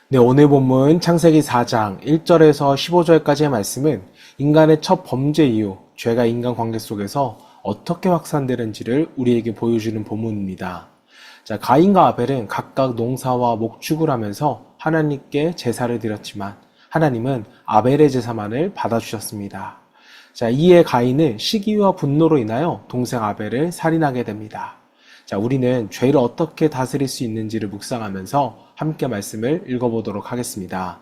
네, 오늘 본문 창세기 4장 1절에서 15절까지의 말씀은 인간의 첫 범죄 이후 죄가 인간관계 속에서 어떻게 확산되는지를 우리에게 보여주는 본문입니다. 자, 가인과 아벨은 각각 농사와 목축을 하면서 하나님께 제사를 드렸지만 하나님은 아벨의 제사만을 받아주셨습니다. 자, 이에 가인은 시기와 분노로 인하여 동생 아벨을 살인하게 됩니다. 자, 우리는 죄를 어떻게 다스릴 수 있는지를 묵상하면서 함께 말씀을 읽어보도록 하겠습니다.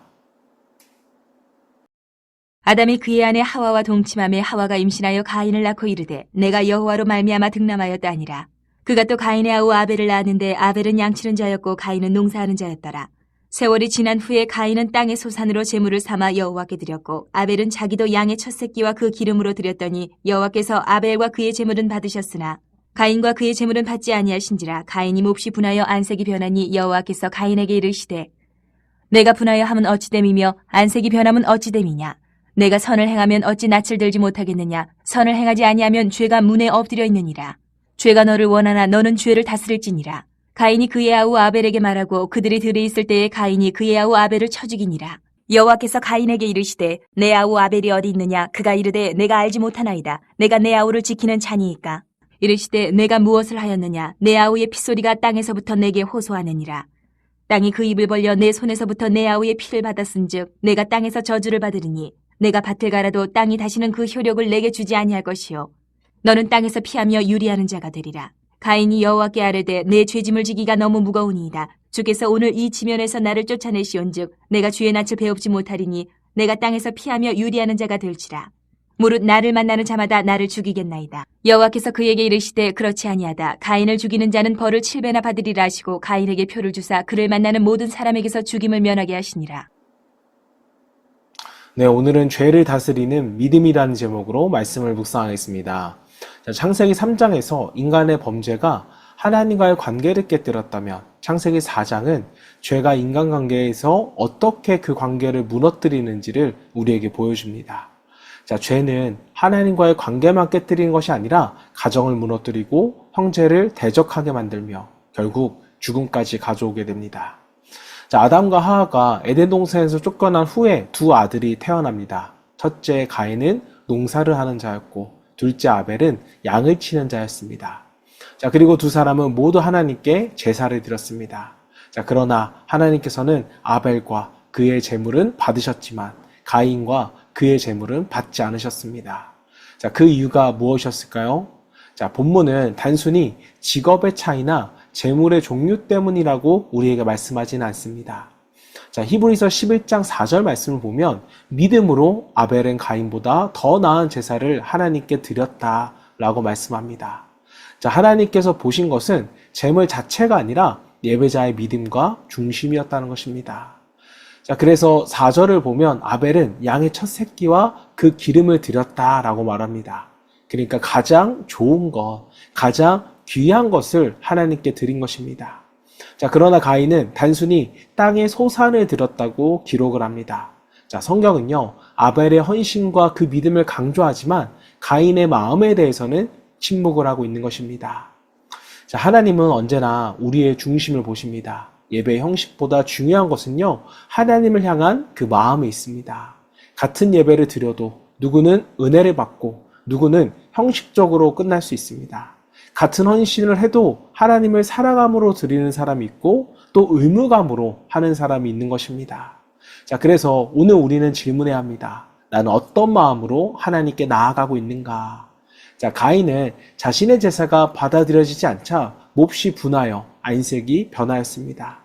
아담이 그의 아내 하와와 동침함에 하와가 임신하여 가인을 낳고 이르되 내가 여호와로 말미암아 득남하였다 하니라. 그가 또 가인의 아우 아벨을 낳았는데 아벨은 양치는 자였고 가인은 농사하는 자였더라. 세월이 지난 후에 가인은 땅의 소산으로 제물을 삼아 여호와께 드렸고 아벨은 자기도 양의 첫 새끼와 그 기름으로 드렸더니 여호와께서 아벨과 그의 제물은 받으셨으나 가인과 그의 제물은 받지 아니하신지라. 가인이 몹시 분하여 안색이 변하니 여호와께서 가인에게 이르시되 내가 분하여 함은 어찌 됨이며 안색이 변함은 어찌 됨이냐. 내가 선을 행하면 어찌 낯을 들지 못하겠느냐. 선을 행하지 아니하면 죄가 문에 엎드려 있느니라. 죄가 너를 원하나 너는 죄를 다스릴지니라. 가인이 그의 아우 아벨에게 말하고 그들이 들에 있을 때에 가인이 그의 아우 아벨을 쳐 죽이니라. 여호와께서 가인에게 이르시되 내 아우 아벨이 어디 있느냐. 그가 이르되 내가 알지 못하나이다. 내가 내 아우를 지키는 자니이까. 이르시되 내가 무엇을 하였느냐. 내 아우의 핏소리가 땅에서부터 내게 호소하느니라. 땅이 그 입을 벌려 내 손에서부터 내 아우의 피를 받았은즉 내가 땅에서 저주를 받으리니 내가 밭을 갈아도 땅이 다시는 그 효력을 내게 주지 아니할 것이요 너는 땅에서 피하며 유리하는 자가 되리라. 가인이 여호와께 아뢰되 내 죄짐을 지기가 너무 무거우니이다. 주께서 오늘 이 지면에서 나를 쫓아내시온즉 내가 주의 낯을 배웁지 못하리니 내가 땅에서 피하며 유리하는 자가 될지라. 무릇 나를 만나는 자마다 나를 죽이겠나이다. 여호와께서 그에게 이르시되 그렇지 아니하다. 가인을 죽이는 자는 벌을 7배나 받으리라 하시고 가인에게 표를 주사 그를 만나는 모든 사람에게서 죽임을 면하게 하시니라. 네, 오늘은 죄를 다스리는 믿음이라는 제목으로 말씀을 묵상하겠습니다. 자, 창세기 3장에서 인간의 범죄가 하나님과의 관계를 깨뜨렸다면 창세기 4장은 죄가 인간관계에서 어떻게 그 관계를 무너뜨리는지를 우리에게 보여줍니다. 자, 죄는 하나님과의 관계만 깨뜨리는 것이 아니라 가정을 무너뜨리고 형제를 대적하게 만들며 결국 죽음까지 가져오게 됩니다. 자, 아담과 하와가 에덴 동산에서 쫓겨난 후에 두 아들이 태어납니다. 첫째 가인은 농사를 하는 자였고 둘째 아벨은 양을 치는 자였습니다. 자, 그리고 두 사람은 모두 하나님께 제사를 드렸습니다. 자, 그러나 하나님께서는 아벨과 그의 제물은 받으셨지만 가인과 그의 제물은 받지 않으셨습니다. 자, 그 이유가 무엇이었을까요? 자, 본문은 단순히 직업의 차이나 제물의 종류 때문이라고 우리에게 말씀하지는 않습니다. 자, 히브리서 11장 4절 말씀을 보면 믿음으로 아벨은 가인보다 더 나은 제사를 하나님께 드렸다라고 말씀합니다. 자, 하나님께서 보신 것은 제물 자체가 아니라 예배자의 믿음과 중심이었다는 것입니다. 자, 그래서 4절을 보면 아벨은 양의 첫 새끼와 그 기름을 드렸다라고 말합니다. 그러니까 가장 좋은 것, 가장 귀한 것을 하나님께 드린 것입니다. 자, 그러나 가인은 단순히 땅의 소산을 드렸다고 기록을 합니다. 자, 성경은요, 아벨의 헌신과 그 믿음을 강조하지만 가인의 마음에 대해서는 침묵을 하고 있는 것입니다. 자, 하나님은 언제나 우리의 중심을 보십니다. 예배의 형식보다 중요한 것은요, 하나님을 향한 그 마음에 있습니다. 같은 예배를 드려도 누구는 은혜를 받고 누구는 형식적으로 끝날 수 있습니다. 같은 헌신을 해도 하나님을 사랑함으로 드리는 사람이 있고 또 의무감으로 하는 사람이 있는 것입니다. 자, 그래서 오늘 우리는 질문해야 합니다. 나는 어떤 마음으로 하나님께 나아가고 있는가? 자, 가인은 자신의 제사가 받아들여지지 않자 몹시 분하여 안색이 변하였습니다.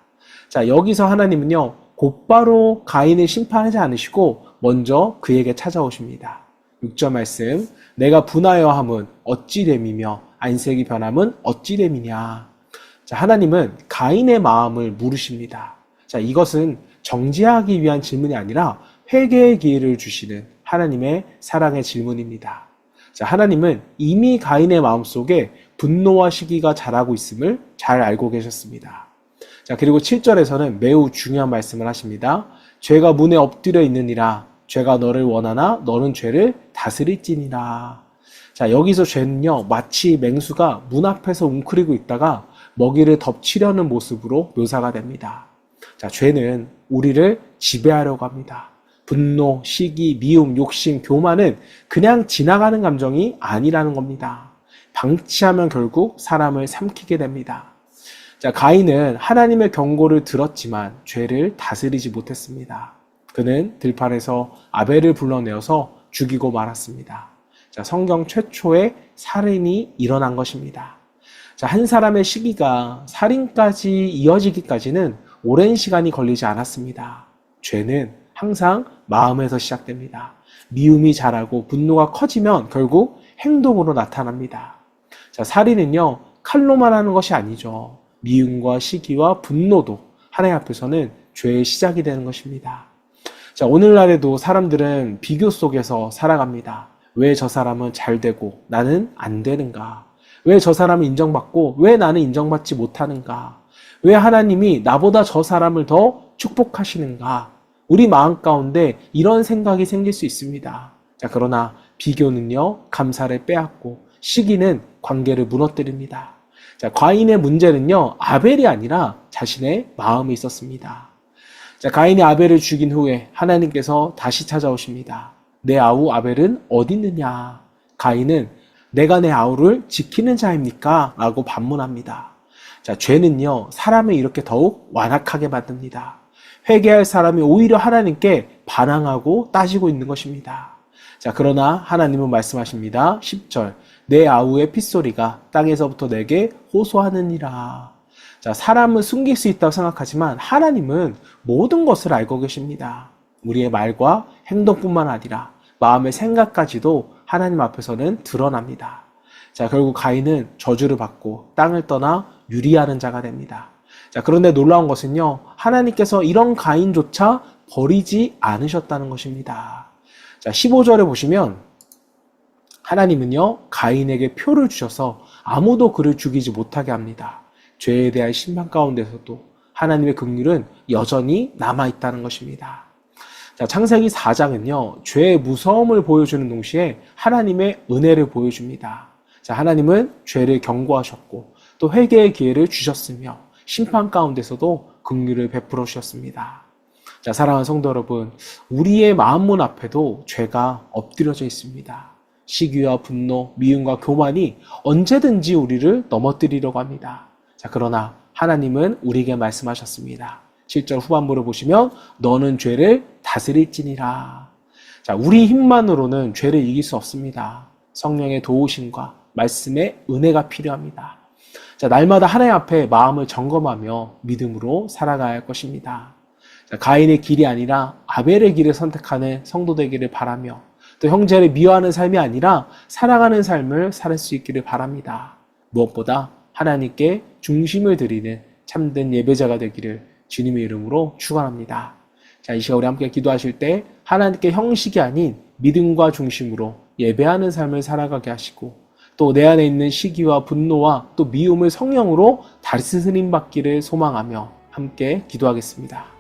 자, 여기서 하나님은요, 곧바로 가인을 심판하지 않으시고 먼저 그에게 찾아오십니다. 6절 말씀, 내가 분하여 함은 어찌 됨이며 안색이 변함은 어찌 됨이냐. 자, 하나님은 가인의 마음을 물으십니다. 자, 이것은 정죄하기 위한 질문이 아니라 회개의 기회를 주시는 하나님의 사랑의 질문입니다. 자, 하나님은 이미 가인의 마음속에 분노와 시기가 자라고 있음을 잘 알고 계셨습니다. 자, 그리고 7절에서는 매우 중요한 말씀을 하십니다. 죄가 문에 엎드려 있느니라. 죄가 너를 원하나 너는 죄를 다스릴지니라. 자, 여기서 죄는요, 마치 맹수가 문 앞에서 웅크리고 있다가 먹이를 덮치려는 모습으로 묘사가 됩니다. 자, 죄는 우리를 지배하려고 합니다. 분노, 시기, 미움, 욕심, 교만은 그냥 지나가는 감정이 아니라는 겁니다. 방치하면 결국 사람을 삼키게 됩니다. 자, 가인은 하나님의 경고를 들었지만 죄를 다스리지 못했습니다. 그는 들판에서 아벨을 불러내어서 죽이고 말았습니다. 자, 성경 최초의 살인이 일어난 것입니다. 자, 한 사람의 시기가 살인까지 이어지기까지는 오랜 시간이 걸리지 않았습니다. 죄는 항상 마음에서 시작됩니다. 미움이 자라고 분노가 커지면 결국 행동으로 나타납니다. 자, 살인은요, 칼로만 하는 것이 아니죠. 미움과 시기와 분노도 하나님 앞에서는 죄의 시작이 되는 것입니다. 자, 오늘날에도 사람들은 비교 속에서 살아갑니다. 왜 저 사람은 잘 되고 나는 안 되는가? 왜 저 사람은 인정받고 왜 나는 인정받지 못하는가? 왜 하나님이 나보다 저 사람을 더 축복하시는가? 우리 마음 가운데 이런 생각이 생길 수 있습니다. 자, 그러나 비교는요, 감사를 빼앗고 시기는 관계를 무너뜨립니다. 자, 가인의 문제는요, 아벨이 아니라 자신의 마음에 있었습니다. 자, 가인이 아벨을 죽인 후에 하나님께서 다시 찾아오십니다. 내 아우 아벨은 어디 있느냐? 가인은 내가 내 아우를 지키는 자입니까? 라고 반문합니다. 자, 죄는요, 사람을 이렇게 더욱 완악하게 만듭니다. 회개할 사람이 오히려 하나님께 반항하고 따지고 있는 것입니다. 자, 그러나 하나님은 말씀하십니다. 10절, 내 아우의 핏소리가 땅에서부터 내게 호소하느니라. 자, 사람은 숨길 수 있다고 생각하지만 하나님은 모든 것을 알고 계십니다. 우리의 말과 행동뿐만 아니라 마음의 생각까지도 하나님 앞에서는 드러납니다. 자, 결국 가인은 저주를 받고 땅을 떠나 유리하는 자가 됩니다. 자, 그런데 놀라운 것은요, 하나님께서 이런 가인조차 버리지 않으셨다는 것입니다. 자, 15절에 보시면 하나님은요, 가인에게 표를 주셔서 아무도 그를 죽이지 못하게 합니다. 죄에 대한 심판 가운데서도 하나님의 긍휼은 여전히 남아있다는 것입니다. 자, 창세기 4장은요, 죄의 무서움을 보여주는 동시에 하나님의 은혜를 보여줍니다. 자, 하나님은 죄를 경고하셨고 또 회개의 기회를 주셨으며 심판 가운데서도 긍휼을 베풀어 주셨습니다. 자, 사랑하는 성도 여러분, 우리의 마음문 앞에도 죄가 엎드려져 있습니다. 시기와 분노, 미움과 교만이 언제든지 우리를 넘어뜨리려고 합니다. 자, 그러나 하나님은 우리에게 말씀하셨습니다. 7절 후반부를 보시면 너는 죄를 다스릴지니라. 자, 우리 힘만으로는 죄를 이길 수 없습니다. 성령의 도우심과 말씀의 은혜가 필요합니다. 자, 날마다 하나님 앞에 마음을 점검하며 믿음으로 살아가야 할 것입니다. 자, 가인의 길이 아니라 아벨의 길을 선택하는 성도 되기를 바라며 또 형제를 미워하는 삶이 아니라 사랑하는 삶을 살 수 있기를 바랍니다. 무엇보다 하나님께 중심을 드리는 참된 예배자가 되기를 주님의 이름으로 축원합니다. 자, 이 시간 우리 함께 기도하실 때 하나님께 형식이 아닌 믿음과 중심으로 예배하는 삶을 살아가게 하시고 또 내 안에 있는 시기와 분노와 또 미움을 성령으로 다스림 받기를 소망하며 함께 기도하겠습니다.